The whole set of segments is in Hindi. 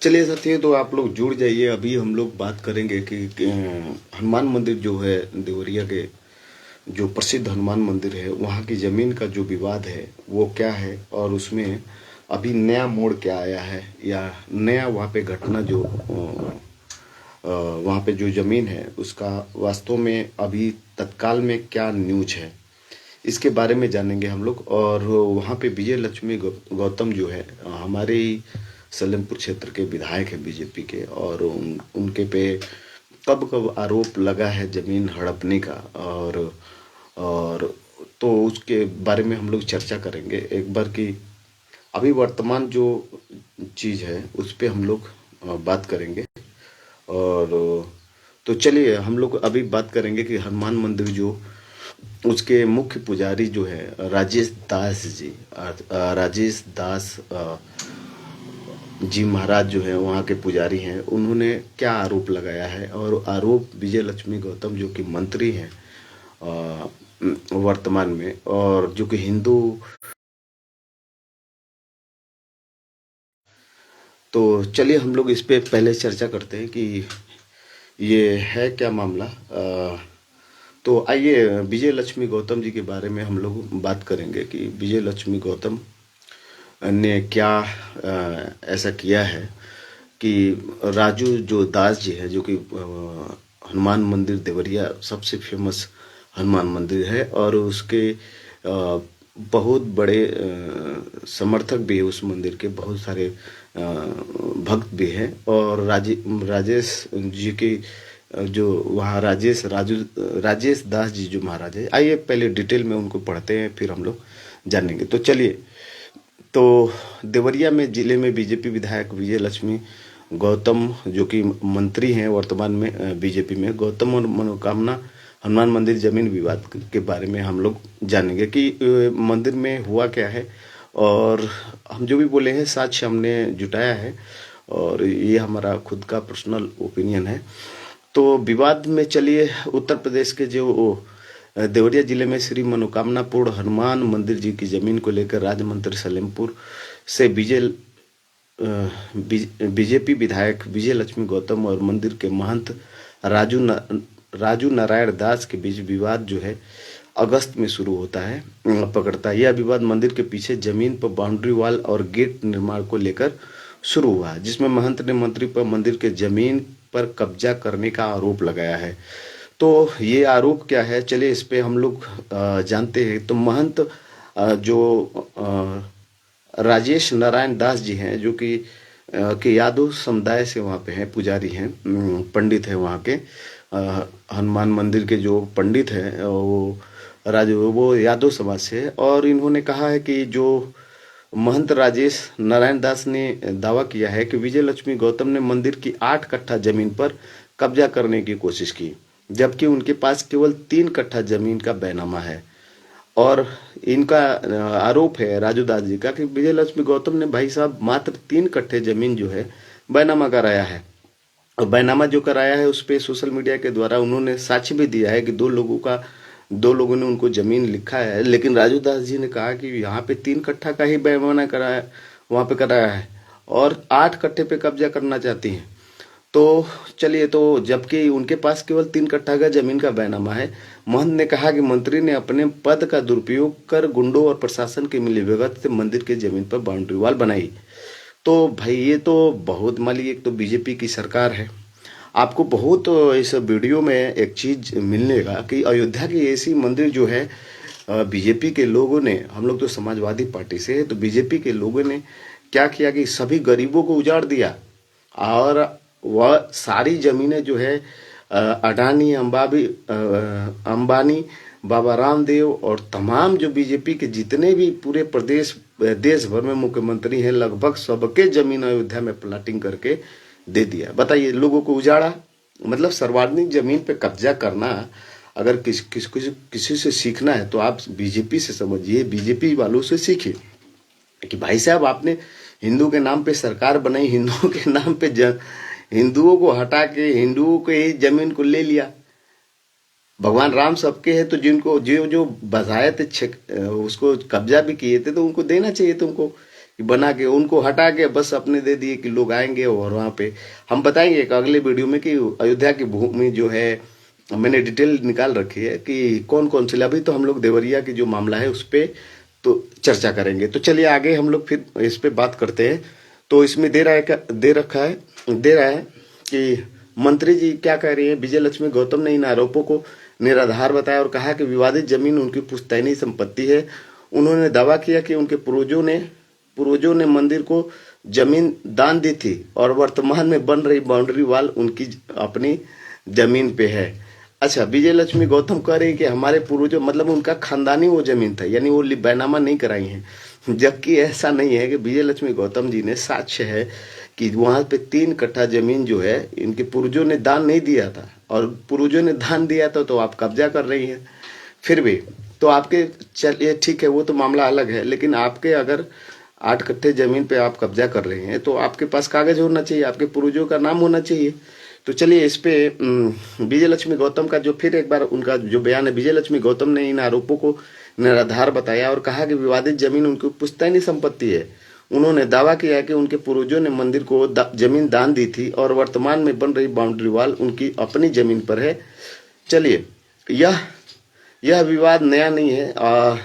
चलिए साथियों, तो आप लोग जुड़ जाइए। अभी हम लोग बात करेंगे कि हनुमान मंदिर जो है देवरिया के, जो प्रसिद्ध हनुमान मंदिर है, वहाँ की ज़मीन का जो विवाद है वो क्या है, और उसमें अभी नया मोड़ क्या आया है, या नया वहाँ पे घटना जो वहाँ पे जो ज़मीन है उसका वास्तव में अभी तत्काल में क्या न्यूज है, इसके बारे में जानेंगे हम लोग। और वहाँ पे विजय लक्ष्मी गौतम जो है, हमारे ही सलेमपुर क्षेत्र के विधायक हैं बीजेपी के, और उनके पे कब कब आरोप लगा है ज़मीन हड़पने का, और तो उसके बारे में हम लोग चर्चा करेंगे एक बार कि अभी वर्तमान जो चीज़ है उस पे हम लोग बात करेंगे। और तो चलिए हम लोग अभी बात करेंगे कि हनुमान मंदिर जो उसके मुख्य पुजारी जो है राजेश दास जी, राजेश दास जी महाराज जो है वहाँ के पुजारी हैं, उन्होंने क्या आरोप लगाया है, और आरोप विजय लक्ष्मी गौतम जो कि मंत्री हैं वर्तमान में, और जो कि हिंदू, तो चलिए हम लोग इस पे पहले चर्चा करते हैं कि ये है क्या मामला। तो आइए विजय लक्ष्मी गौतम जी के बारे में हम लोग बात करेंगे कि विजय लक्ष्मी गौतम ने क्या ऐसा किया है कि राजू जो दास जी है, जो कि हनुमान मंदिर देवरिया सबसे फेमस हनुमान मंदिर है, और उसके बहुत बड़े समर्थक भी है उस मंदिर के, बहुत सारे भक्त भी हैं। और राजेश जी की जो वहाँ राजेश दास जी जो महाराज है, आइए पहले डिटेल में उनको पढ़ते हैं फिर हम लोग जानेंगे। तो चलिए, तो देवरिया में जिले में बीजेपी विधायक विजय लक्ष्मी गौतम जो कि मंत्री हैं वर्तमान में बीजेपी में, गौतम और मनोकामना हनुमान मंदिर जमीन विवाद के बारे में हम लोग जानेंगे कि मंदिर में हुआ क्या है, और हम जो भी बोले हैं साक्ष्य हमने जुटाया है, और ये हमारा खुद का पर्सनल ओपिनियन है। तो विवाद में चलिए, उत्तर प्रदेश के जो देवरिया जिले में श्री मनोकामनापूर्ण हनुमान मंदिर जी की जमीन को लेकर राज्य मंत्री सलेमपुर से बीजेपी विधायक विजय लक्ष्मी गौतम और मंदिर के महंत राजू नारायण दास के बीच विवाद जो है अगस्त में शुरू होता है, पकड़ता है। यह विवाद मंदिर के पीछे जमीन पर बाउंड्री वॉल और गेट निर्माण को लेकर शुरू हुआ, जिसमें महंत ने मंत्री पर मंदिर के जमीन पर कब्जा करने का आरोप लगाया है। तो ये आरोप क्या है, चलिए इस पे हम लोग जानते हैं। तो महंत जो राजेश नारायण दास जी हैं, जो कि यादव समुदाय से वहाँ पे हैं, पुजारी हैं, पंडित हैं वहाँ के, हनुमान मंदिर के जो पंडित हैं वो यादव समाज से है। और इन्होंने कहा है कि जो महंत राजेश नारायण दास ने दावा किया है कि विजय लक्ष्मी गौतम ने मंदिर की 8 कट्ठा जमीन पर कब्जा करने की कोशिश की, जबकि उनके पास केवल 3 कट्ठा जमीन का बैनामा है। और इनका आरोप है राजू दास जी का कि विजय लक्ष्मी गौतम ने भाई साहब मात्र 3 कट्ठे जमीन जो है बैनामा कराया है, और बैनामा जो कराया है उस पे सोशल मीडिया के द्वारा उन्होंने साक्ष्य भी दिया है कि दो लोगों ने उनको जमीन लिखा है। लेकिन राजू दास जी ने कहा कि यहाँ पे 3 कट्ठा का ही बैनामा कराया, वहाँ पे कराया है, और 8 कट्ठे पे कब्जा करना चाहती हैं। तो चलिए, तो जबकि उनके पास केवल 3 कट्ठा का जमीन का बैनामा है। महंत ने कहा कि मंत्री ने अपने पद का दुरुपयोग कर गुंडों और प्रशासन के मिलीभगत से मंदिर के जमीन पर बाउंड्री वॉल बनाई। तो भाई ये तो बहुत, मान लीजिए एक तो बीजेपी की सरकार है, आपको बहुत इस वीडियो में एक चीज मिलेगा कि अयोध्या की ऐसी मंदिर जो है बीजेपी के लोगों ने, हम लोग तो समाजवादी पार्टी से है, तो बीजेपी के लोगों ने क्या किया कि सभी गरीबों को उजाड़ दिया, और वह सारी जमीनें जो है अडानी अंबानी, बाबा रामदेव और तमाम जो बीजेपी के जितने भी पूरे प्रदेश देश भर में मुख्यमंत्री हैं, लगभग सबके जमीन अयोध्या में प्लाटिंग करके दे दिया। बताइए, लोगों को उजाड़ा, मतलब सार्वजनिक जमीन पे कब्जा करना। अगर किसी से सीखना है तो आप बीजेपी से समझिए, बीजेपी वालों से सीखिए कि भाई साहब आपने हिंदू के नाम पे सरकार बनाई, हिंदुओं के नाम पे हिंदुओं को हटा के हिंदुओं के ही जमीन को ले लिया। भगवान राम सबके हैं, तो जिनको जो जो बसाए थे उसको कब्जा भी किए थे, तो उनको देना चाहिए तुमको। कि बना के उनको हटा के बस अपने दे दिए कि लोग आएंगे और वहां पे हम बताएंगे एक अगले वीडियो में कि अयोध्या की भूमि जो है मैंने डिटेल निकाल रखी है कि कौन कौन से। अभी तो हम लोग देवरिया की जो मामला है उस पे तो चर्चा करेंगे। तो चलिए आगे हम लोग फिर इस पे बात करते हैं। तो इसमें दे रहा है कि मंत्री जी क्या कह रही है। विजय लक्ष्मी गौतम ने इन आरोपों को निराधार बताया और कहा कि विवादित जमीन उनकी पुश्तैनी संपत्ति है। उन्होंने दावा किया कि उनके पूर्वजों ने मंदिर को जमीन दान दी थी और वर्तमान में बन रही बाउंड्री वॉल उनकी अपनी जमीन पे है। अच्छा, विजय लक्ष्मी गौतम कह रही कि हमारे पूर्वजों मतलब उनका खानदानी वो जमीन था, यानी वो बैनामा नहीं कराई है। जबकि ऐसा नहीं है कि विजय लक्ष्मी गौतम जी ने साक्ष्य है कि वहां पे 3 कट्ठा जमीन जो है इनके पूर्वजों ने दान नहीं दिया था, और पूर्वजों ने दान दिया था तो आप कब्जा कर रही हैं। फिर भी तो आपके, चलिए ठीक है वो तो मामला अलग है, लेकिन आपके अगर 8 कट्ठे जमीन पे आप कब्जा कर रहे हैं तो आपके पास कागज होना चाहिए, आपके पूर्वजों का नाम होना चाहिए। तो चलिए इस पे विजय लक्ष्मी गौतम का जो फिर एक बार उनका जो बयान है। विजय लक्ष्मी गौतम ने इन आरोपों को निराधार बताया और कहा कि विवादित जमीन उनकी पुश्तैनी संपत्ति है। उन्होंने दावा किया है कि उनके पूर्वजों ने मंदिर को जमीन दान दी थी और वर्तमान में बन रही बाउंड्री वॉल उनकी अपनी जमीन पर है। चलिए, यह विवाद नया नहीं है।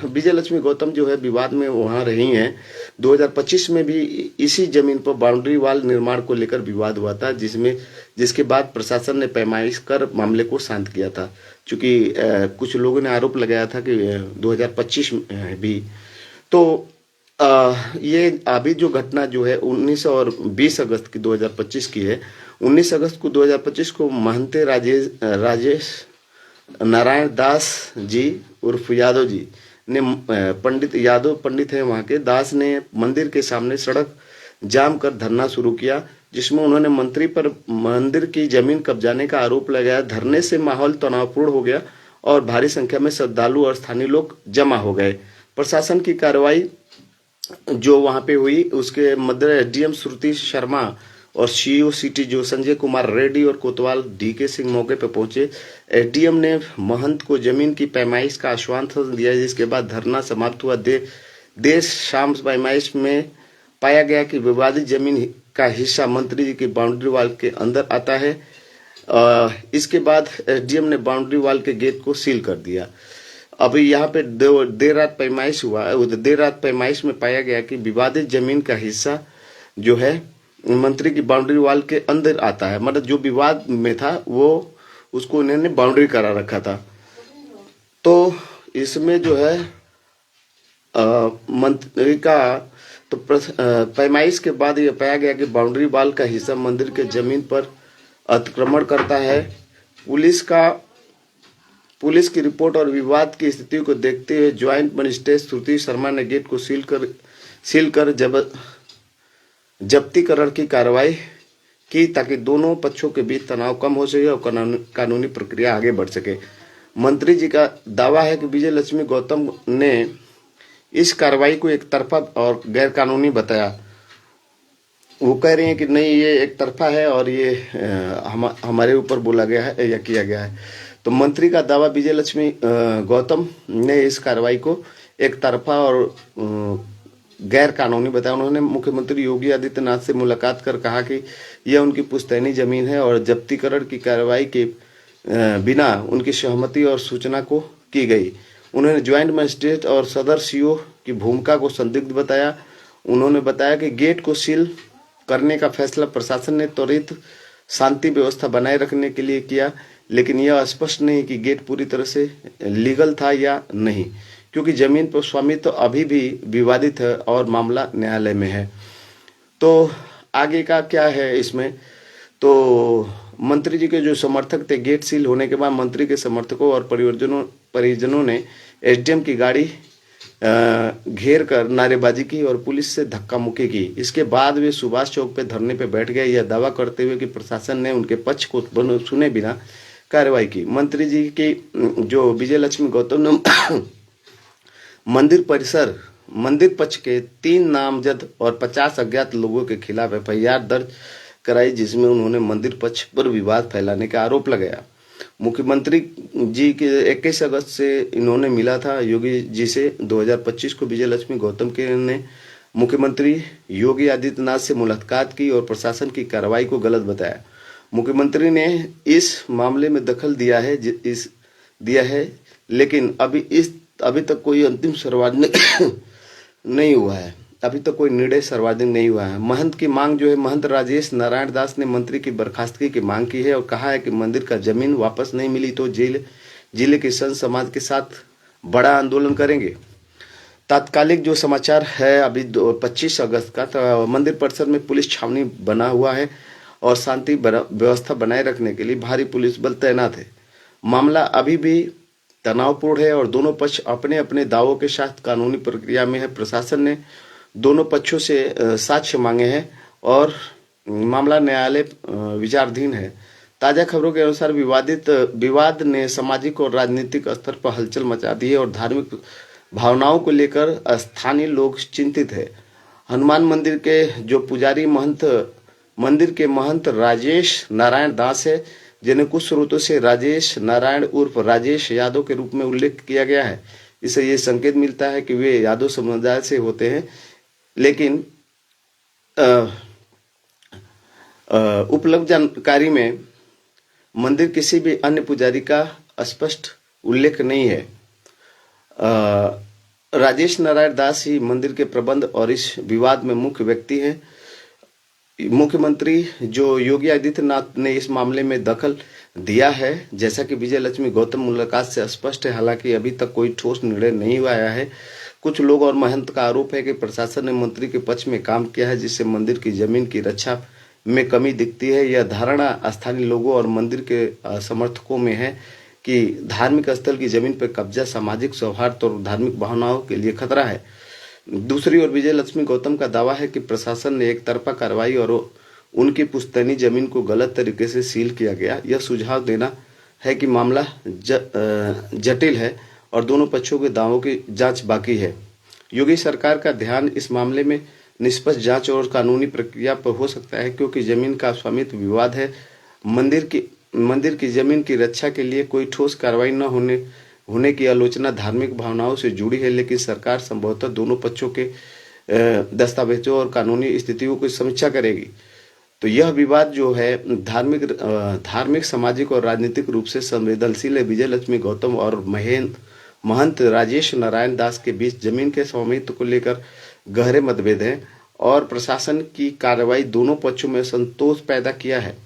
विजय लक्ष्मी गौतम जो है विवाद में वहां रही हैं। 2025 में भी इसी जमीन पर बाउंड्री वॉल निर्माण को लेकर विवाद हुआ था, जिसके बाद प्रशासन ने पैमाइश कर मामले को शांत किया था। चूंकि कुछ लोगों ने आरोप लगाया था कि 2025 में भी तो ये अभी जो घटना जो है 19 और 20 अगस्त की 2025 की है। 19 अगस्त को 2025 को महंते राजेश नारायण दास जी उर्फ यादव जी ने पंडित है वहां के, दास ने मंदिर के सामने सड़क जाम कर धरना शुरू किया, जिसमें उन्होंने मंत्री पर मंदिर की जमीन कब्जाने का आरोप लगाया। धरने से माहौल तनावपूर्ण हो गया और भारी संख्या में श्रद्धालु और स्थानीय लोग जमा हो गए। प्रशासन की कार्रवाई जो वहां पे हुई उसके मध्य एसडीएम श्रुति शर्मा और सीईओ सिटी जो संजय कुमार रेड्डी और कोतवाल डीके सिंह मौके पर पहुंचे। एसडीएम ने महंत को जमीन की पैमाइश का आश्वासन दिया, जिसके बाद धरना समाप्त हुआ। देर शाम पैमाइश में पाया गया कि विवादित जमीन का हिस्सा मंत्री जी की बाउंड्री वॉल के अंदर आता है। इसके बाद एसडीएम ने बाउंड्री वॉल के गेट को सील कर दिया। अभी यहाँ पे देर रात पैमाइश हुआ। देर रात पैमाइश में पाया गया कि विवादित जमीन का हिस्सा जो है मंत्री की बाउंड्री वॉल के अंदर आता है। मतलब जो विवाद में था वो उसको इन्होंने बाउंड्री करा रखा था। तो इसमें जो है मंत्री का तो पैमाइश के बाद यह पाया गया कि बाउंड्री वॉल का हिस्सा मंदिर के जमीन पर अतिक्रमण करता है। पुलिस की रिपोर्ट और विवाद की स्थिति को देखते हुए ज्वाइंट मजिस्ट्रेट श्रुति शर्मा ने गेट को सील कर जब्तीकरण की कार्रवाई की, ताकि दोनों पक्षों के बीच तनाव कम हो सके और कानूनी प्रक्रिया आगे बढ़ सके। मंत्री जी का दावा है कि विजय लक्ष्मी गौतम ने इस कार्रवाई को एक तरफा और गैर कानूनी बताया। वो कह रही हैं कि नहीं, ये एक तरफा है और ये हमारे ऊपर बोला गया है या किया गया है। तो मंत्री का दावा, विजय लक्ष्मी गौतम ने इस कार्रवाई को एक तरफा और गैर कानूनी बताया। उन्होंने मुख्यमंत्री योगी आदित्यनाथ से मुलाकात कर कहा कि यह उनकी पुश्तैनी जमीन है और जब्तीकरण की कार्रवाई के बिना उनकी सहमति और सूचना को की गई। उन्होंने ज्वाइंट मजिस्ट्रेट और सदर सीओ की भूमिका को संदिग्ध बताया। उन्होंने बताया कि गेट को सील करने का फैसला प्रशासन ने त्वरित शांति व्यवस्था बनाए रखने के लिए किया, लेकिन यह स्पष्ट नहीं कि गेट पूरी तरह से लीगल था या नहीं, क्योंकि जमीन पर स्वामित्व अभी भी विवादित है और मामला न्यायालय में है। तो आगे का क्या है इसमें, तो मंत्री जी के जो समर्थक थे, गेट सील होने के बाद मंत्री के समर्थकों और परिजनों ने एसडीएम की गाड़ी घेर कर नारेबाजी की और पुलिस से धक्का मुक्की की। इसके बाद वे सुभाष चौक पे धरने पे बैठ गए, यह दावा करते हुए कि प्रशासन ने उनके पक्ष को सुने बिना कार्रवाई की। मंत्री जी की जो विजय लक्ष्मी गौतम ने मंदिर पक्ष के 3 नामजद और 50 अज्ञात लोगों के खिलाफ एफआईआर दर्ज कराई, जिसमें उन्होंने मंदिर पक्ष पर विवाद फैलाने का आरोप लगाया। मुख्यमंत्री जी के 21 अगस्त से इन्होंने मिला था योगी जी से। 2025 को विजय लक्ष्मी गौतम के ने मुख्यमंत्री योगी आदित्यनाथ से मुलाकात की और प्रशासन की कार्रवाई को गलत बताया। मुख्यमंत्री ने इस मामले में दखल दिया है, लेकिन अभी तक कोई अंतिम सार्वजनिक नहीं हुआ है। अभी तक कोई निर्णय सार्वजनिक नहीं हुआ है। महंत की मांग जो है, महंत राजेश नारायण दास ने मंत्री की बर्खास्तगी की मांग की है और कहा है कि मंदिर का जमीन वापस नहीं मिली तो जिले के संत समाज के साथ बड़ा आंदोलन करेंगे। तात्कालिक जो समाचार है अभी 25 अगस्त का, तो मंदिर परिसर में पुलिस छावनी बना हुआ है और शांति व्यवस्था बनाए रखने के लिए भारी पुलिस बल तैनात है। मामला अभी भी तनावपूर्ण है और दोनों पक्ष अपने अपने दावों के साथ कानूनी प्रक्रिया में है। प्रशासन ने दोनों पक्षों से साक्ष्य मांगे हैं और मामला न्यायालय विचाराधीन है। ताजा खबरों के अनुसार विवाद ने सामाजिक और राजनीतिक स्तर पर हलचल मचा दी है और धार्मिक भावनाओं को लेकर स्थानीय लोग चिंतित है। हनुमान मंदिर के जो पुजारी मंदिर के महंत राजेश नारायण दास है, जिन्हें कुछ स्रोतों से राजेश नारायण उर्फ राजेश यादव के रूप में उल्लेख किया गया है। इससे ये संकेत मिलता है कि वे यादव समुदाय से होते हैं, लेकिन उपलब्ध जानकारी में मंदिर किसी भी अन्य पुजारी का स्पष्ट उल्लेख नहीं है। राजेश नारायण दास ही मंदिर के प्रबंध और इस विवाद में मुख्य व्यक्ति हैं। मुख्यमंत्री जो योगी आदित्यनाथ ने इस मामले में दखल दिया है, जैसा कि विजय लक्ष्मी गौतम मुलाकात से स्पष्ट है। हालांकि अभी तक कोई ठोस निर्णय नहीं आया है। कुछ लोग और महंत का आरोप है कि प्रशासन ने मंत्री के पक्ष में काम किया है, जिससे मंदिर की जमीन की रक्षा में कमी दिखती है। यह धारणा स्थानीय लोगों और मंदिर के समर्थकों में है कि धार्मिक स्थल की जमीन पर कब्जा सामाजिक सौहार्द और धार्मिक भावनाओं के लिए खतरा है। दूसरी ओर विजय लक्ष्मी गौतम का दावा है कि प्रशासन ने एक तरफा कार्रवाई और उनकी पुश्तैनी जमीन को गलत तरीके से सील किया गया। यह सुझाव देना है कि मामला जटिल है और दोनों पक्षों के दावों की जांच बाकी है। योगी सरकार का ध्यान इस मामले में निष्पक्ष जांच और कानूनी प्रक्रिया पर हो सकता है, क्योंकि जमीन का स्वामित्व विवाद है। मंदिर की जमीन की रक्षा के लिए कोई ठोस कार्रवाई न होने की आलोचना धार्मिक भावनाओं से जुड़ी है, लेकिन सरकार संभवतः दोनों पक्षों के दस्तावेजों और कानूनी स्थितियों की समीक्षा करेगी। तो यह विवाद जो है धार्मिक, सामाजिक और राजनीतिक रूप से संवेदनशील है। विजय लक्ष्मी गौतम और महंत राजेश नारायण दास के बीच जमीन के स्वामित्व को लेकर गहरे मतभेद हैं और प्रशासन की कार्रवाई दोनों पक्षों में संतोष पैदा किया है।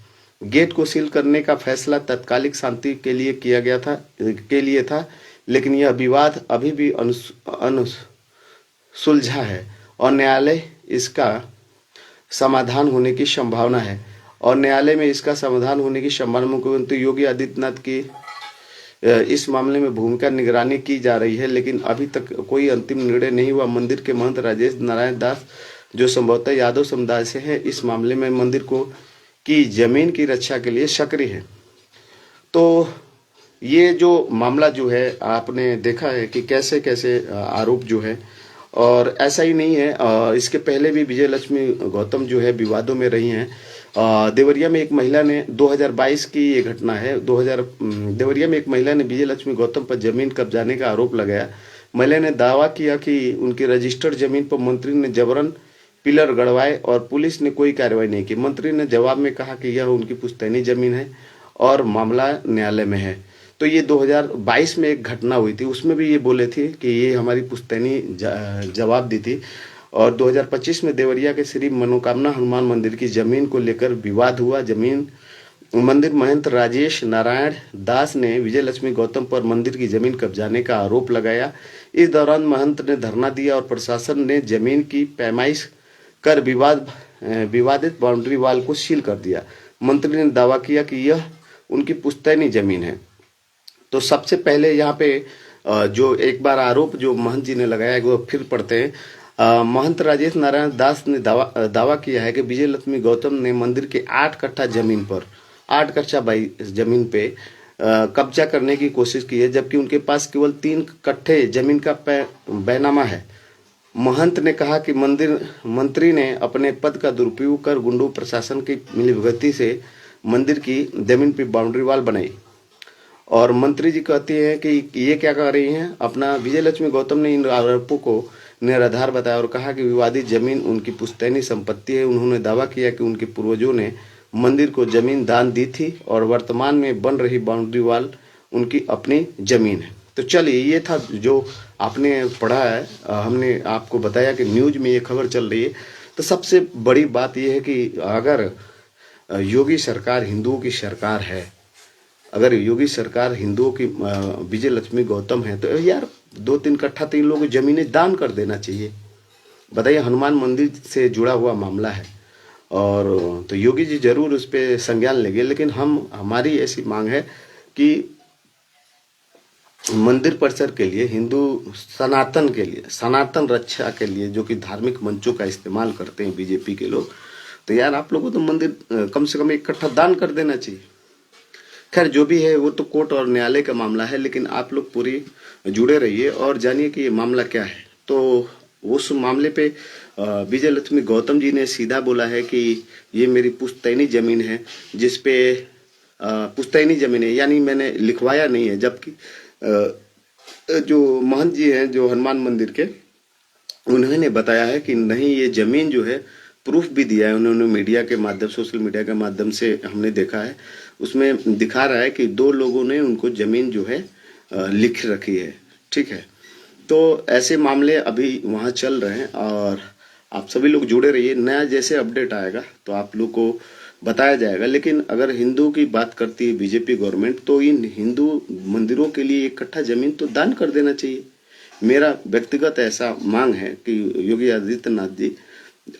गेट को सील करने का फैसला तात्कालिक शांति के लिए था, लेकिन यह विवाद अभी भी सुलझा है और न्यायालय इसका समाधान होने की संभावना है। मुख्यमंत्री योगी आदित्यनाथ की इस मामले में भूमिका निगरानी की जा रही है, लेकिन अभी तक कोई अंतिम निर्णय नहीं हुआ। मंदिर के महंत राजेश नारायण दास, जो संभवतः यादव समुदाय से है, इस मामले में मंदिर की जमीन की रक्षा के लिए सक्रिय है। तो ये जो मामला जो है, आपने देखा है कि कैसे कैसे आरोप जो है, और ऐसा ही नहीं है, इसके पहले भी विजय लक्ष्मी गौतम जो है विवादों में रही हैं। देवरिया में एक महिला ने 2022 की ये घटना है। देवरिया में एक महिला ने विजय लक्ष्मी गौतम पर जमीन कब्जाने का आरोप लगाया। महिला ने दावा किया कि उनकी रजिस्टर्ड जमीन पर मंत्री ने जबरन पिलर गड़वाए और पुलिस ने कोई कार्रवाई नहीं की। मंत्री ने जवाब में कहा कि यह उनकी पुश्तैनी जमीन है और मामला न्यायालय में है। तो ये 2022 में एक घटना हुई थी, उसमें भी ये बोले थे कि ये हमारी पुश्तैनी जवाब दी थी। और 2025 में देवरिया के श्री मनोकामना हनुमान मंदिर की जमीन को लेकर विवाद हुआ। मंदिर महंत राजेश नारायण दास ने विजय लक्ष्मी गौतम पर मंदिर की जमीन कब्जाने का आरोप लगाया। इस दौरान महंत ने धरना दिया और प्रशासन ने जमीन की पैमाइश कर विवादित बाउंड्री वाल को सील कर दिया। मंत्री ने दावा किया कि यह उनकी पुश्तैनी जमीन है। तो सबसे पहले यहाँ पे जो एक बार आरोप जो महंत जी ने लगाया है वो फिर पढ़ते हैं। महंत राजेश नारायण दास ने दावा किया है कि विजय लक्ष्मी गौतम ने मंदिर के 8 कट्ठा जमीन पर 8 कट्ठा जमीन पे कब्जा करने की कोशिश की है, जबकि उनके पास केवल 3 कट्ठे जमीन का बैनामा है। महंत ने कहा कि मंत्री ने अपने पद का दुरुपयोग कर गुंडों प्रशासन की मिलीभगती से मंदिर की जमीन पर बाउंड्री वाल बनाई। और मंत्री जी कहती हैं कि ये क्या कर रही हैं अपना। विजय लक्ष्मी गौतम ने इन आरोपों को निराधार बताया और कहा कि विवादित जमीन उनकी पुश्तैनी संपत्ति है। उन्होंने दावा किया कि उनके पूर्वजों ने मंदिर को जमीन दान दी थी और वर्तमान में बन रही बाउंड्री वॉल उनकी अपनी जमीन है। तो चलिए, ये था जो आपने पढ़ा है। हमने आपको बताया कि न्यूज में ये खबर चल रही है। तो सबसे बड़ी बात यह है कि अगर योगी सरकार हिंदुओं की सरकार है, अगर योगी सरकार हिंदुओं की विजय लक्ष्मी गौतम है, तो यार 2-3 कट्ठा तो इन लोगों को जमीनें दान कर देना चाहिए। बताइए, हनुमान मंदिर से जुड़ा हुआ मामला है और तो योगी जी जरूर उस पर संज्ञान लेंगे, लेकिन हमारी ऐसी मांग है कि मंदिर परिसर के लिए, हिंदू सनातन के लिए, सनातन रक्षा के लिए जो कि धार्मिक मंचों का इस्तेमाल करते हैं बीजेपी के लोग, तो यार आप लोगों को तो मंदिर कम से कम 1 कट्ठा दान कर देना चाहिए। खैर जो भी है वो तो कोर्ट और न्यायालय का मामला है, लेकिन आप लोग पूरी जुड़े रहिए और जानिए कि ये मामला क्या है। तो उस मामले पे विजय लक्ष्मी गौतम जी ने सीधा बोला है कि ये मेरी पुश्तैनी जमीन है, जिसपे पुश्तैनी जमीन है, यानी मैंने लिखवाया नहीं है। जबकि जो महंत जी हैं जो हनुमान मंदिर के, उन्होंने बताया है कि नहीं, ये जमीन जो है, प्रूफ भी दिया है उन्होंने मीडिया के माध्यम, सोशल मीडिया के माध्यम से हमने देखा है। उसमें दिखा रहा है कि 2 लोगों ने उनको जमीन जो है लिख रखी है। ठीक है, तो ऐसे मामले अभी वहाँ चल रहे हैं और आप सभी लोग जुड़े रहिए। नया जैसे अपडेट आएगा तो आप लोग को बताया जाएगा। लेकिन अगर हिंदू की बात करती है बीजेपी गवर्नमेंट, तो इन हिंदू मंदिरों के लिए 1 कट्ठा जमीन तो दान कर देना चाहिए। मेरा व्यक्तिगत ऐसा मांग है कि योगी आदित्यनाथ जी,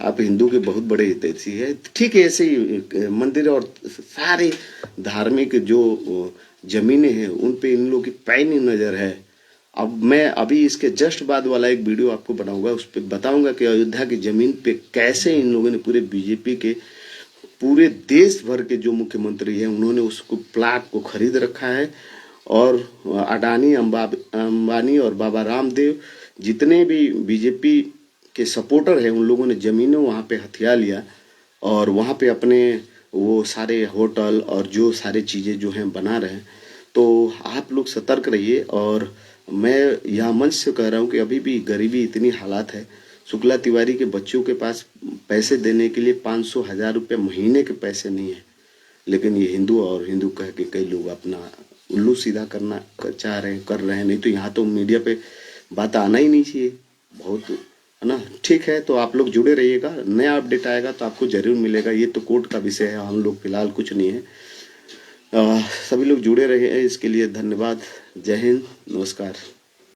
आप हिंदू के बहुत बड़े हितैषी है, ठीक है, ऐसे ही मंदिर और सारे धार्मिक जो जमीनें हैं उन पे इन लोगों की पैनी नजर है। अब मैं अभी इसके जस्ट बाद वाला एक वीडियो आपको बनाऊंगा, उस पर बताऊंगा कि अयोध्या की जमीन पे कैसे इन लोगों ने, पूरे बीजेपी के पूरे देश भर के जो मुख्यमंत्री हैं, उन्होंने उसको प्लाट को खरीद रखा है। और अडानी, अंबानी और बाबा रामदेव, जितने भी बीजेपी के सपोर्टर हैं, उन लोगों ने जमीनें वहाँ पे हथिया लिया और वहाँ पे अपने वो सारे होटल और जो सारे चीज़ें जो हैं बना रहे हैं। तो आप लोग सतर्क रहिए। और मैं यहाँ मंच से कह रहा हूँ कि अभी भी गरीबी इतनी हालात है, शुक्ला तिवारी के बच्चों के पास पैसे देने के लिए 500-1000 रुपये महीने के पैसे नहीं है, लेकिन ये हिंदू और हिंदू कह के कई लोग अपना उल्लू सीधा करना चाह रहे हैं, कर रहे हैं। नहीं तो यहाँ तो मीडिया पे बात आना ही नहीं चाहिए, बहुत, है ना। ठीक है, तो आप लोग जुड़े रहिएगा, नया अपडेट आएगा तो आपको जरूर मिलेगा। ये तो कोर्ट का विषय है, हम लोग फिलहाल कुछ नहीं है। सभी लोग जुड़े रहे, इसके लिए धन्यवाद। जय हिंद, नमस्कार।